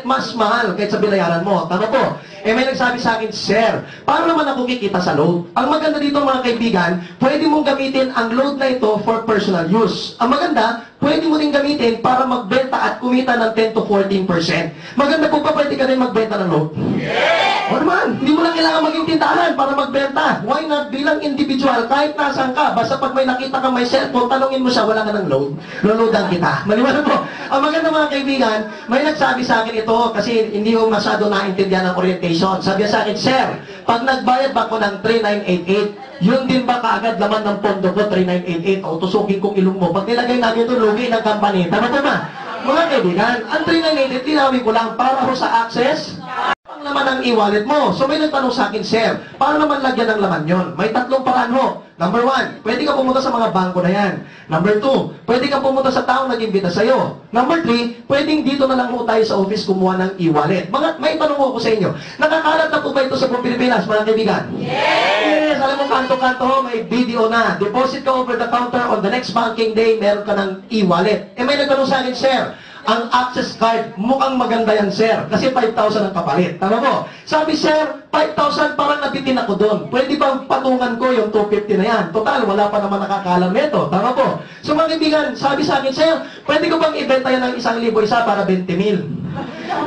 mas mahal kaysa binayaran mo. Tama po? May nagsabi sa akin, Sir, paano naman ako kikita sa load? Ang maganda dito mga kaibigan, pwede mong gamitin ang load na ito for personal use. Ang maganda, pwede mo rin gamitin para magbenta at kumita ng 10 to 14%. Maganda po pa, pwede ka rin magbenta ng load? Yes! O naman, hindi mo lang kailangan maging tindahan para magbenta. Why not? Bilang individual, kahit nasan ka, basta pag may nakita ka may cellphone, tanungin mo siya, wala ka ng load. Loloadan kita. Maliwanag po. Ang maganda mga kaibigan, may nagsabi sa akin ito kasi hindi ko masyado naintindihan ng orientation. Sabi sa akin, Sir, pag nagbayad ba ako ng 3988, yun din ba kaagad laman ng pondo ko, 3988, o tusukin kong ilong mo? Pag nilagay namin ito, lugi ng company. Tama ba ba? Mga kaibigan, ang 3988, tinawin ko lang para ho sa access, ang laman ng e-wallet mo. So may nagtanong sa akin, Sir, paano naman lagyan ng laman yon? May tatlong paraan ho. Number 1, pwede ka pumunta sa mga bangko na yan. Number 2, pwede ka pumunta sa taong nag-imbita sa'yo. Number 3, pwedeng dito na lang ho tayo sa office kumuha ng e-wallet. May tanong ko sa inyo, nakakalat na po ba ito sa buong Pilipinas, mga kaibigan? Yes! Alam mo, kanto-kanto ho, may video na. Deposit ka over the counter on the next banking day, meron ka ng e-wallet. May nagtanong sa akin, Sir, ang access card, mukhang maganda yan, Sir. Kasi 5,000 ang kapalit. Tama mo? Sabi, Sir, 5,000 parang nabitin ako doon. Pwede bang patungan ko yung 250 na yan? Total, wala pa naman nakakalam nito. Tama po? So mga kaibigan, sabi sa akin, Sir, pwede ko bang ibenta yan ng 1,000 isa para 20,000?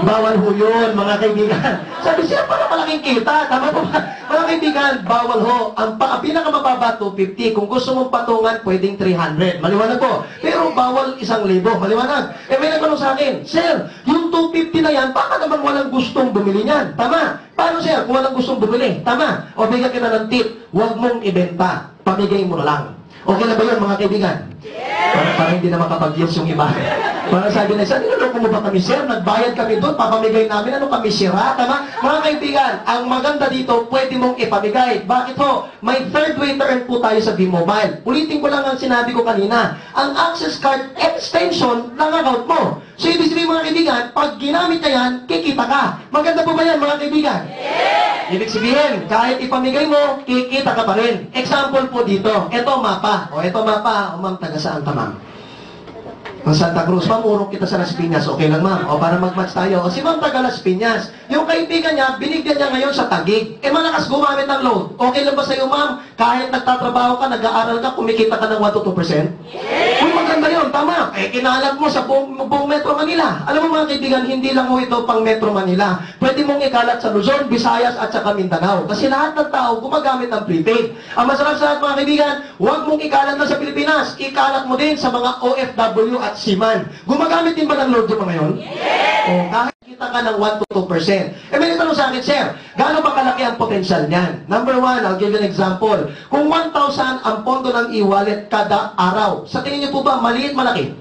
Bawal ho yun, mga kaibigan. Sabi, Sir, para malaking kita. Tama po ba? Mga kaibigan, bawal ho. Ang pinakamababa, 250. Kung gusto mong patungan, pwedeng 300. Maliwanag po. Pero bawal 1,000. Maliwanag. May nagtanong sa akin, Sir, yung 250 na yan, baka naman walang gustong bumili niyan. Tama. Paano, Sir, kung walang gustong bumili? Tama. O bigyan kita ng tip, huwag mong ibenta. Pamigay mo na lang. Okay na ba yun, mga kaibigan? Yes! Para hindi na makapag-yes yung iba. Para sabi na, Sir, niloloko mo ba kami, Sir? Nagbayad kami doon, papamigay namin, ano kami, sira? Tama? Mga kaibigan, ang maganda dito, pwede mong ipamigay. Bakit ho? May third way to earn po tayo sa V-Mobile. Ulitin ko lang ang sinabi ko kanina. Ang access card extension ng account mo. So, ibig sabihin mga kaibigan, pag ginamit na yan, kikita ka. Maganda po ba yan, mga kaibigan? Yes! Ibig sabihin, kahit ipamigay mo, kikita ka pa rin. Example po dito, ito mapa. O, ito mapa. O, ma'am, taga saan ka, ma'am? Ang Santa Cruz, ma'am, urong kita sa Las Piñas. Okay lang, ma'am. O, para mag-match tayo. O, si ma'am taga Las Piñas. Yung kaibigan niya, binigyan niya ngayon sa Taguig. Malakas gumamit ng load. Okay lang ba sa'yo, ma'am? Kahit nagtatrabaho ka, nag-aaral ka, kumikita ka ng 1 to 2%? Yes! Uy, maganda yun. Tama. Kinalat mo sa buong Metro Manila. Alam mo, mga kaibigan, hindi lang mo ito pang Metro Manila. Pwede mong ikalat sa Luzon, Visayas, at saka Mindanao. Kasi lahat ng tao gumagamit ng prepaid. Ang masarap sa lahat, mga kaibigan, huwag mong ikalat na sa Pilipinas. Ikalat mo din sa mga OFW at Seaman. Gumagamit din ba ng load yung mga yun? Yes! O, kahit kita ka ng 1 to 2%. May natanong sa akin, Sir, gaano ba kalaki ang potential niyan? Number 1, I'll give you an example. Kung 1,000 ang pondo ng e-wallet kada araw, sa tingin niyo po ba, maliit, malaki?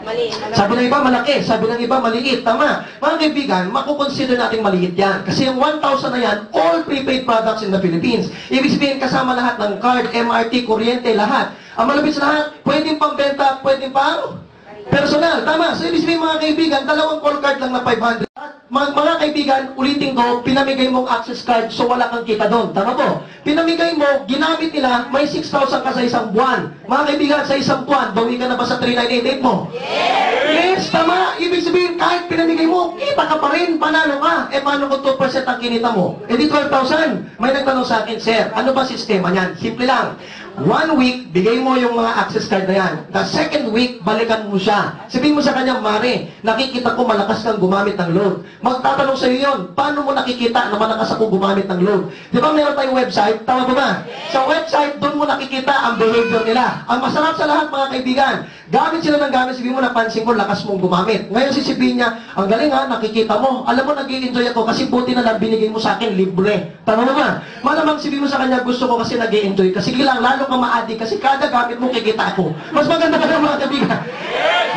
Maliit. Sabi ng iba, malaki. Sabi ng iba, maliit. Tama. Mga kaibigan, makukonsider natin maliit yan. Kasi yung 1,000 na yan, all prepaid products in the Philippines. Ibig sabihin, kasama lahat ng card, MRT, kuryente, lahat. Ang malapit sa lahat, pwedeng pambenta, pwedeng pang personal. Tama. So, ibig sabihin, mga kaibigan, dalawang call card lang na 500. Mga kaibigan, ulitin ko, pinamigay mong access card, so wala kang kita doon. Tama po? Pinamigay mo, ginamit nila, may 6,000 ka sa isang buwan. Mga kaibigan, sa isang buwan, bawi ka na ba sa 3988 mo? Yes! Yes, tama. Ibig sabihin, kahit pinamigay mo, kita ka pa rin, panalo ka. Paano kung 2% ang kinita mo? Di 12,000. May nagtanong sa akin, Sir, ano ba sistema niyan? Simple lang. 1 week, bigay mo yung mga access card na yan. The second week, balikan mo siya. Sabihin mo sa kanya, Mare, nakikita ko malakas kang gumamit ng load. Magtatanong sa iyo yun, paano mo nakikita na malakas ako gumamit ng load? Di ba meron tayong website? Tama ba ba? Sa website, doon mo nakikita ang behavior nila. Ang masarap sa lahat, mga kaibigan, gamit sila ng gamit, sabihin mo, napansin ko, lakas mong gumamit. Ngayon sisibihin niya, ang galing ha, nakikita mo. Alam mo, nag-i-enjoy ako kasi buti na lang binigay mo sa akin libre. Tama mo ba? Malamang sabihin mo sa kanya, gusto ko kasi nag-i-enjoy. Kasi lang, lalo ka maadi kasi kada gamit mo kikita ako. Mas maganda ka ng mga kaibigan.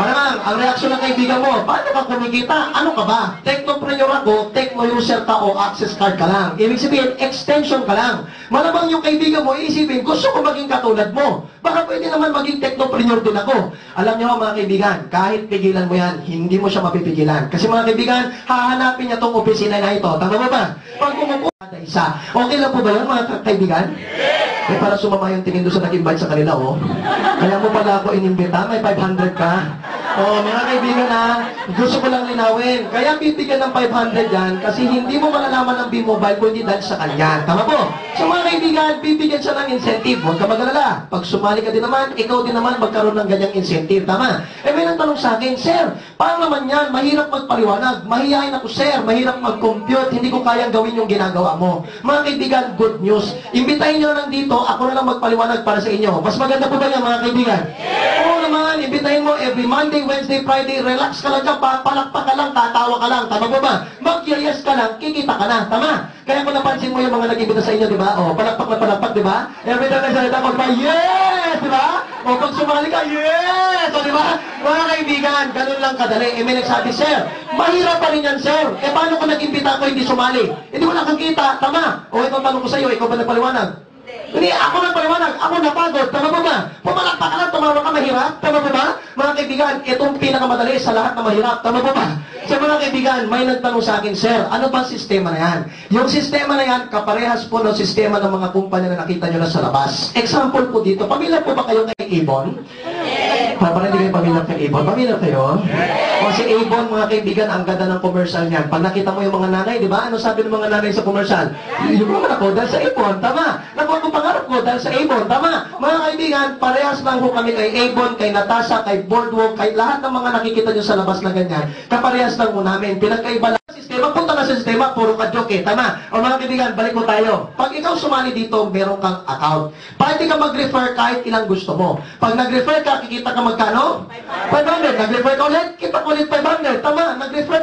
Malamang, ang reaksyon ng kaibigan mo, paano ka kumikita? Ano ka ba? Technopreneur ako, techno user ka o access card ka lang. Ibig sabihin, extension ka lang. Malamang yung kaibigan mo, iisipin, gusto ko maging katulad mo. Baka pwede naman maging technopreneur din ako. Alam niyo mga kaibigan, kahit pigilan mo yan, hindi mo siya mapipigilan. Kasi mga kaibigan, hahanapin niya tong opisina na ito. Tama ba ba? Pag umupo, isa. Okay lang po ba yun mga kaibigan? Para sumama yung tingin doon sa nag-invite sa kanila, oh. Kaya mo pala ako inimbita, may 500 ka. Oh, mga kaibigan gusto ko lang linawin. Kaya bibigyan ng 500 yan kasi hindi mo malalaman ng B-Mobile kung hindi dahil sa kanya. Tama po? So mga kaibigan, bibigyan siya ng incentive. Huwag ka mag-alala. Pag sumali ka din naman, ikaw din naman magkaroon ng ganyang incentive. Tama? May nagtanong sa akin, Sir, paano naman yan? Mahirap magpaliwanag. Mahihayin ako, Sir. Mahirap mag-compute. Hindi ko kayang gawin yung ginagawa mo. Mga kaibigan, good news. Imbitahin nyo lang dito. Ako na lang magpaliwanag para sa inyo. Mas maganda po ba yan, mga kaibigan? Oo naman. Imbitahin mo every Monday, Wednesday, Friday. Relax ka lang dyan. Palakpak ka lang. Tatawa ka lang. Tama po ba? Mag-yes ka lang. Kikita ka na. Tama? Kaya kung napansin mo yung mga nag-imbita sa inyo, di ba? O, palakpak na palakpak, di ba? Every time na salita ko, yes! Di ba? O, pag sumali ka, yes! O, di ba? Mga kaibigan, ganun lang kadali. May nagsabi, Sir, mahirap pa rin yan, Sir. Paano kung nag-imbita ako hindi sumali? Hindi wala kang kita. Tama? O, itong tanong ko sa iyo, ikaw ba nagpaliwanag? Hindi, ako nagpaliwanag. Ako napagod. Tama ba ba? Pumalakpak ka lang, tumawa ka, mahirap. Tama ba ba? Mga kaibigan, itong pinakamadali sa lahat na mahirap. Tama ba ba? Sa mga kaibigan, may nagtanong sa akin, Sir, ano ba sistema na yan? Yung sistema na yan, kaparehas po ng sistema ng mga kumpanya na nakita nyo na sa labas. Example po dito, pamilya po ba kayo kay Ibon? Parang hindi kayo pamilya kay Ibon. Pamilya kayo? O si Ibon, mga kaibigan, ang ganda ng commercial niyan. Pag nakita mo yung mga nanay, di ba? Ano sabi ng mga nanay sa commercial? Yung mga ako, dahil sa Ibon, tama. Nakuha ko pangarap ko dahil sa Ibon, tama. Mga kaibigan, parehas lang po kami kay Ibon, kay Natasha, kay Boardwalk, kay lahat ng mga nakikita nyo sa labas na ganyan. Kaparehas lang po namin. Pinagkaiba lang sa sistema, punta na sa sistema, puro ka-joke eh, tama. O mga kaibigan, balik mo tayo. Pag ikaw sumali dito, meron kang account. Pwede ka mag-refer kahit ilang gusto mo. Pag nag-refer ka, kikita ka magkano? 500. Nag-refer ka ulit, kita ko ulit 500. Tama, nag-refer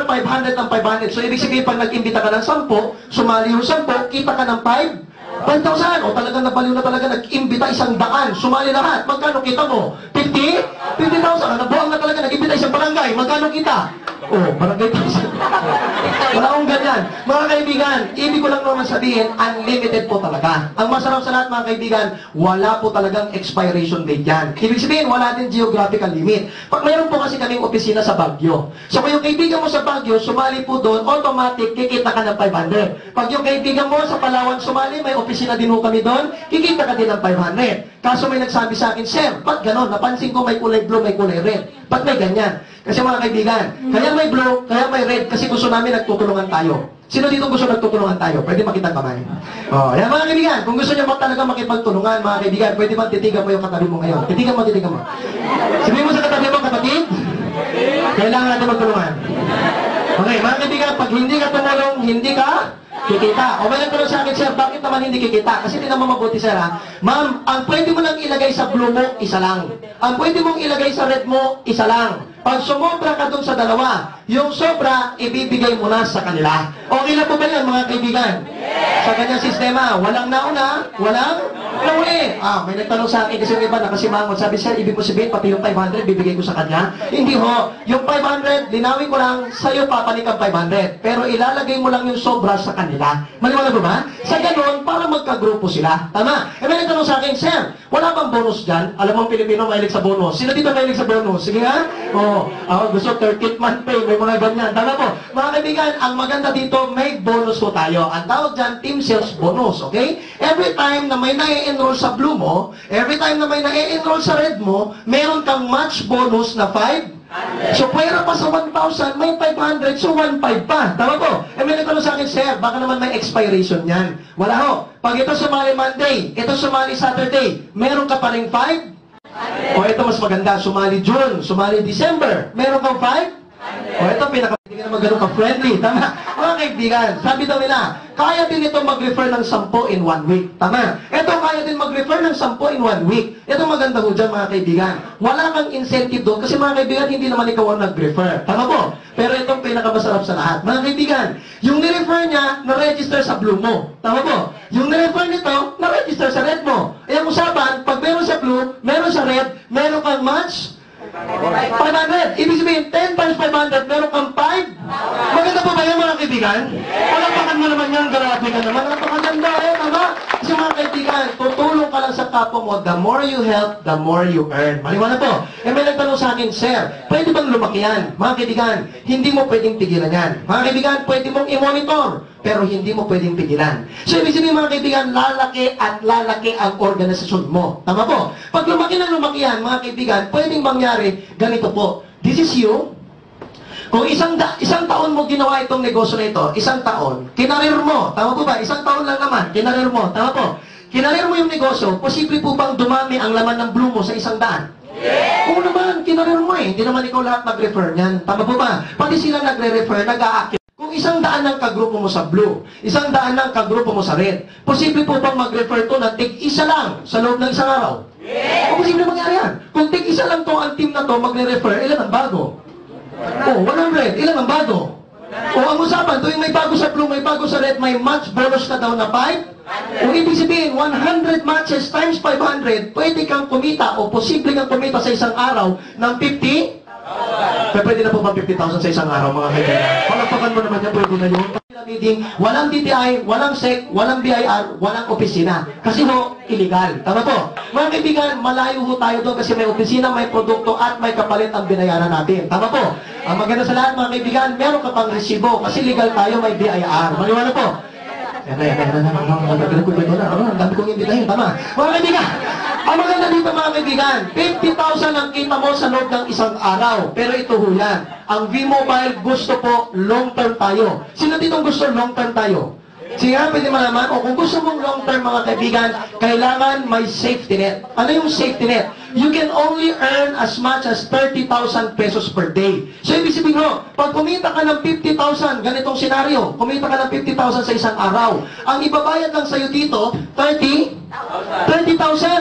500 ng 500. So, ibig sabihin, pag nag-imbita ka ng 10, sumali yung 10, kita ka ng 5,000. O talagang nabaliw na talaga, nag-imbita 100. Sumali lahat. Magkano kita mo? 50,000. Ano, buwang na talaga, nag-imbita isang barangay. Magkano kita? Oh, barangay 1,000. Wala akong ganyan. Mga kaibigan, ibig ko lang naman sabihin, unlimited po talaga. Ang masarap sa lahat, mga kaibigan, wala po talagang expiration date yan. Ibig sabihin, wala din geographical limit. Pag mayroon po kasi kaming opisina sa Baguio. So kung yung kaibigan mo sa Baguio, sumali po doon, automatic, kikita ka ng 500. Pag yung kaibigan mo sa Palawan sumali, may opisina din po kami doon, kikita ka din ng 500. Kaso may nagsabi sa akin, Sir, ba't ganon? Napansin ko may kulay blue, may kulay red. Ba't may ganyan? Kasi mga kaibigan, kaya may blue, kaya may red, kasi gusto namin nagtutulungan tayo. Sino dito gusto nagtutulungan tayo? Pwede makita kamay. Oh, yan mga kaibigan, kung gusto niyo talaga makipagtulungan, mga kaibigan, pwede ba titigan mo yung katabi mo ngayon? Titigan mo. Sabihin mo sa katabi mo, kapatid, kailangan natin magtulungan. Okay, mga kaibigan, pag hindi ka tumulong, hindi ka kikita. O may nagtanong sa akin, Sir, bakit naman hindi kikita? Kasi hindi naman mabuti, Sir, ha? Ma'am, ang pwede mo lang ilagay sa blue mo, isa lang. Ang pwede mong ilagay sa red mo, isa lang. Pag sumobra ka dun sa dalawa, yung sobra, ibibigay mo na sa kanila. Okay na po ba yan, mga kaibigan? Sa kanyang sistema, walang nauna, walang nauli. May nagtanong sa akin kasi yung iba nakasimangot. Sabi, Sir, ibig mo sabihin, pati yung 500, bibigay ko sa kanya? Hindi ho. Yung 500, linawin ko lang, sa'yo papanik ang 500. Pero ilalagay mo lang yung sobra sa kanila. Maliwanag ba ba? Sa ganun, para magkagrupo sila. Tama? May nagtanong sa akin, Sir, wala bang bonus dyan? Alam mo, Pilipino, mahilig sa bonus. Sino dito mahilig sa bonus? Sige nga? Gusto 13th month pay, may mga ganyan. Tama po. Mga kaibigan, ang maganda dito, may bonus po tayo. Ang tawag dyan, team sales bonus, okay? Every time na may na-enroll sa blue mo, every time na may na-enroll sa red mo, meron kang match bonus na 5. So, pwera pa sa 1,000, may 500, so 1,500 pa. Tama po? May nagtanong sa akin, Sir, baka naman may expiration yan. Wala ho. Pag ito sumali Monday, ito sumali Saturday, meron ka pa rin 5? O ito mas maganda, sumali June, sumali December, meron kang 5? O ito hindi ka naman ganun ka-friendly, tama? Mga kaibigan, sabi daw nila, kaya din ito mag-refer ng 10 in 1 week, tama? Ito kaya din mag-refer ng 10 in 1 week. Ito maganda ho dyan, mga kaibigan. Wala kang incentive doon, kasi mga kaibigan, hindi naman ikaw ang nag-refer, tama po? Pero itong pinakamasarap sa lahat. Mga kaibigan, yung nirefer niya, na-register sa blue mo, tama po? Yung nirefer nito, na-register sa red mo. Ang usapan, pag meron sa blue, meron sa red, meron kang match, 500. Ibig sabihin, 10 times 500, meron kang 5? Maganda po ba yan, mga kaibigan? Walang Palakpakan mo naman yan, grabe ka naman. Napakaganda tama? Kasi mga kaibigan, tutulong ka lang sa kapwa mo, the more you help, the more you earn. Maliwanag po. May nagtanong sa akin, Sir, pwede bang lumaki yan? Mga kaibigan, hindi mo pwedeng pigilan yan. Mga kaibigan, pwede mong i-monitor, pero hindi mo pwedeng pigilan. So, ibig sabihin mga kaibigan, lalaki at lalaki ang organisasyon mo. Tama po? Pag lumaki na lumaki yan, mga kaibigan, pwedeng mangyari, ganito po. This is you. Kung isang taon mo ginawa itong negosyo na ito, isang taon, kinarir mo, tama po ba? Isang taon lang naman, kinarir mo, tama po? Kinarir mo yung negosyo, posible po bang dumami ang laman ng blue mo sa 100? Oo naman, kinarir mo hindi naman ikaw lahat nag-refer niyan, tama po ba? Pati sila nagre-refer, nag-aakit. Kung 100 ang kagrupo mo sa blue, 100 ang kagrupo mo sa red, posible po bang mag-refer to na tig-isa lang sa loob ng isang araw? O posible mangyari yan. Kung tig-isa lang to ang team na to magre-refer, ilan ang bago? Oh, 100. Ilan ang bago? O ang usapan, tuwing may bago sa blue, may bago sa red, may match bonus ka daw na 5. O ibig sabihin, 100 matches times 500, pwede kang kumita o posible kang kumita sa isang araw ng 50. Pwede na po bang 50,000 sa isang araw, mga kaibigan? Palagpakan mo naman yan, pwede na yun. Meeting, walang DTI, walang SEC, walang BIR, walang opisina. Kasi ho, illegal. Tama po? Mga kaibigan, malayo ho tayo doon kasi may opisina, may produkto, at may kapalit ang binayaran natin. Tama po? Ang maganda sa lahat, mga kaibigan, meron ka pang resibo kasi legal tayo, may BIR. Maliwanag po? Ang dami kong imbitahin. Tama. Mga kaibigan, ang maganda dito mga kaibigan, 50,000 ang kita mo sa loob ng isang araw. Pero ito ho yan. Ang V-Mobile gusto po long-term tayo. Sino ditong gusto long-term tayo? Sige nga, pwede malaman. O kung gusto mong long-term mga kaibigan, kailangan may safety net. Ano yung safety net? You can only earn as much as 30,000 pesos per day. So, ibig sabihin ho, pag kumita ka ng 50,000, ganitong senaryo, kumita ka ng 50,000 sa isang araw, ang ibabayad lang sa'yo dito, 20,000.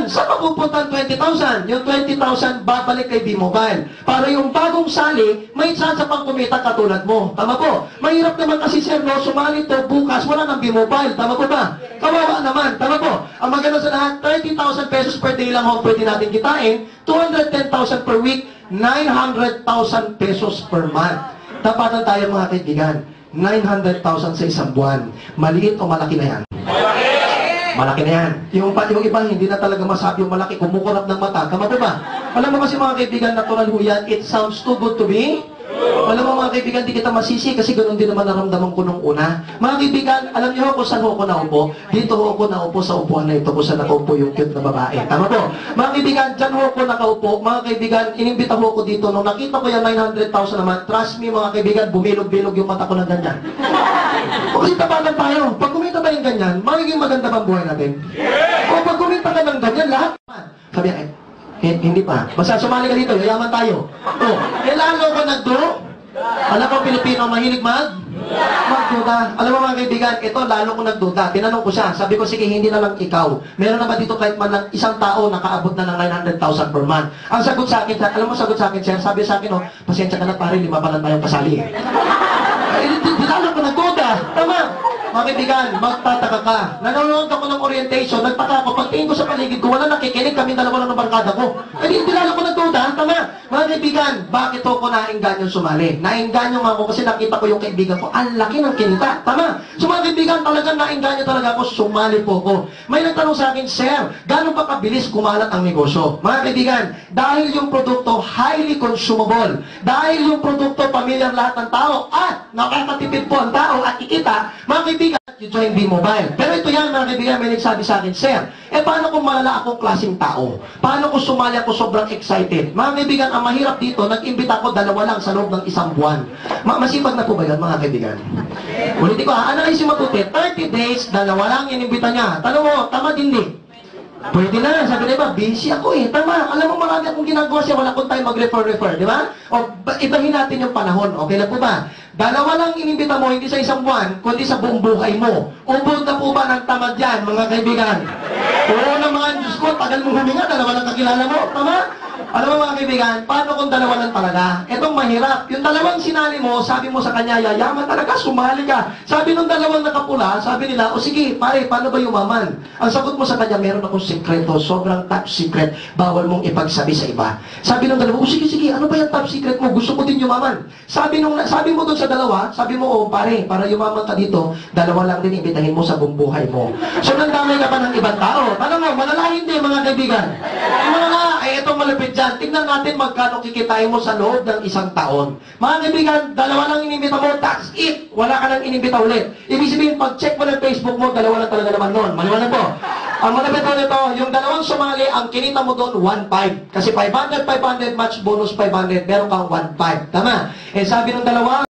Saan mapupunta ang 20,000? Yung 20,000 babalik kay B-Mobile. Para yung bagong sali, may chance pang kumita katulad mo. Tama po? Mahirap naman kasi sir, no, sumali to bukas, wala ng B-Mobile. Tama po ba? Kawawa naman. Tama po? Ang maganda sa lahat, 30,000 pesos per day lang ho, pwede natin kitain, 210,000 per week, 900,000 pesos per month. Tapatan tayo mga kaibigan, 900,000 sa isang buwan. Maliit o malaki na yan? Malaki na yan. Yung iba, hindi na talaga masabi yung malaki, kumukurap ng mata. Tama po ba? Alam mo kasi mga kaibigan, natural ho yan, it sounds too good to be. Alam mo mga kaibigan, di kita masisi kasi ganoon din naman naramdaman ko nung una. Mga kaibigan, alam niyo kung saan ako naupo? Dito ako naupo sa upuan na ito kung saan nakaupo yung cute na babae. Tama po? Mga kaibigan, dyan ako nakaupo. Mga kaibigan, inimbita ko ako dito. Nung nakita ko yung 900,000 naman, trust me mga kaibigan, bumilog-bilog yung mata ko ng ganyan. O kasi tapagan tayo. Pag kumita tayong ganyan, magiging maganda bang buhay natin? O pag kumita ka ng ganyan, lahat naman. Sabi niya, hindi pa. Basta sumali ka dito, yayaman tayo. Lalo ko nagdo. Alam ko Pilipino mahilig magduda. Alam mo mga kaibigan, ito lalo ko nagduda. Tinanong ko siya, sabi ko sige hindi na lang ikaw. Meron na ba dito kahit man lang isang tao nakaabot na ng 900,000 per month? Ang sagot sa akin, alam mo sagot sa akin sir, sabi sa akin pasensya ka na pare, 5 pa lang tayong kasali. Lalo ko nagduda. Tama. Mga kaibigan, magtataka ka. Nanonood ako ng orientation, nagtaka ako, pagtingin ko sa paligid ko, wala nakikinig, kami dalawa lang ng barkada ko. Hindi lalo ko nagduda, tama. Mga kaibigan, bakit ako naingganyong sumali? Naingganyong ako kasi nakita ko yung kaibigan ko, ang laki ng kinita, tama. So mga kaibigan, talagang naingganyo talaga ako, sumali po ko. May nagtanong sa akin, Sir, gano'n ba kabilis kumalat ang negosyo? Mga kaibigan, dahil yung produkto highly consumable, dahil yung produkto pamilyar lahat ng tao, at nakakatipid po ang tao at ikita, mga kaibigan, you join B-Mobile. Pero ito yan, mga kaibigan, may nagsabi sa akin, Sir, paano kung malala akong klaseng tao? Paano kung sumali ako sobrang excited? Mga kaibigan, ang mahirap dito, nag-imbita ako 2 lang sa loob ng 1 buwan. Masipag na po ba yan, mga kaibigan? Ulitin ko analyze yung mabuti. 30 days, 2 lang inimbita niya. Tanong mo, tama din di? Pwede na, sabi na iba, busy ako tama, alam mo marami akong ginagawa siya, wala akong time mag-refer, di ba? O, ibahin natin yung panahon, okay lang po ba? 2 lang inimbita mo, hindi sa 1 buwan, kundi sa buong buhay mo. Ubod na po ba ng tamad yan, mga kaibigan? Oo naman, Diyos ko, tagal mong huminga, 2 lang kakilala mo, tama? Alam mo mga kaibigan, paano kung dalawa lang talaga? Etong mahirap. Yung dalawang sinali mo, sabi mo sa kanya, yayaman talaga, sumali ka. Sabi nung dalawang nakapula, sabi nila, o sige, pare, paano ba yumaman? Ang sagot mo sa kanya, meron akong sekreto, sobrang top secret, bawal mong ipagsabi sa iba. Sabi nung dalawa, o sige, sige, ano ba yung top secret mo? Gusto ko din yumaman. Sabi mo dun sa dalawa, sabi mo, oh, pare, para yumaman ka dito, dalawa lang din imbitahin mo sa buong buhay mo. So, nandamay ka pa ng ibang tao. Tanong mo, malalahin din mga kaibigan. Yung mga nga, ay itong malapit dyan, tingnan natin magkano kikitain mo sa loob ng isang taon. Mga kaibigan, dalawa lang inimbita mo, that's it. Wala ka nang inimbita ulit. Ibig sabihin, pag-check mo ng Facebook mo, dalawa lang talaga naman nun. Maliwanag po. Ang malapit po nito, yung dalawang sumali, ang kinita mo doon, 1.5. Kasi 500, 500, match bonus 500, meron kang 1.5. Tama? Eh sabi ng dalawa,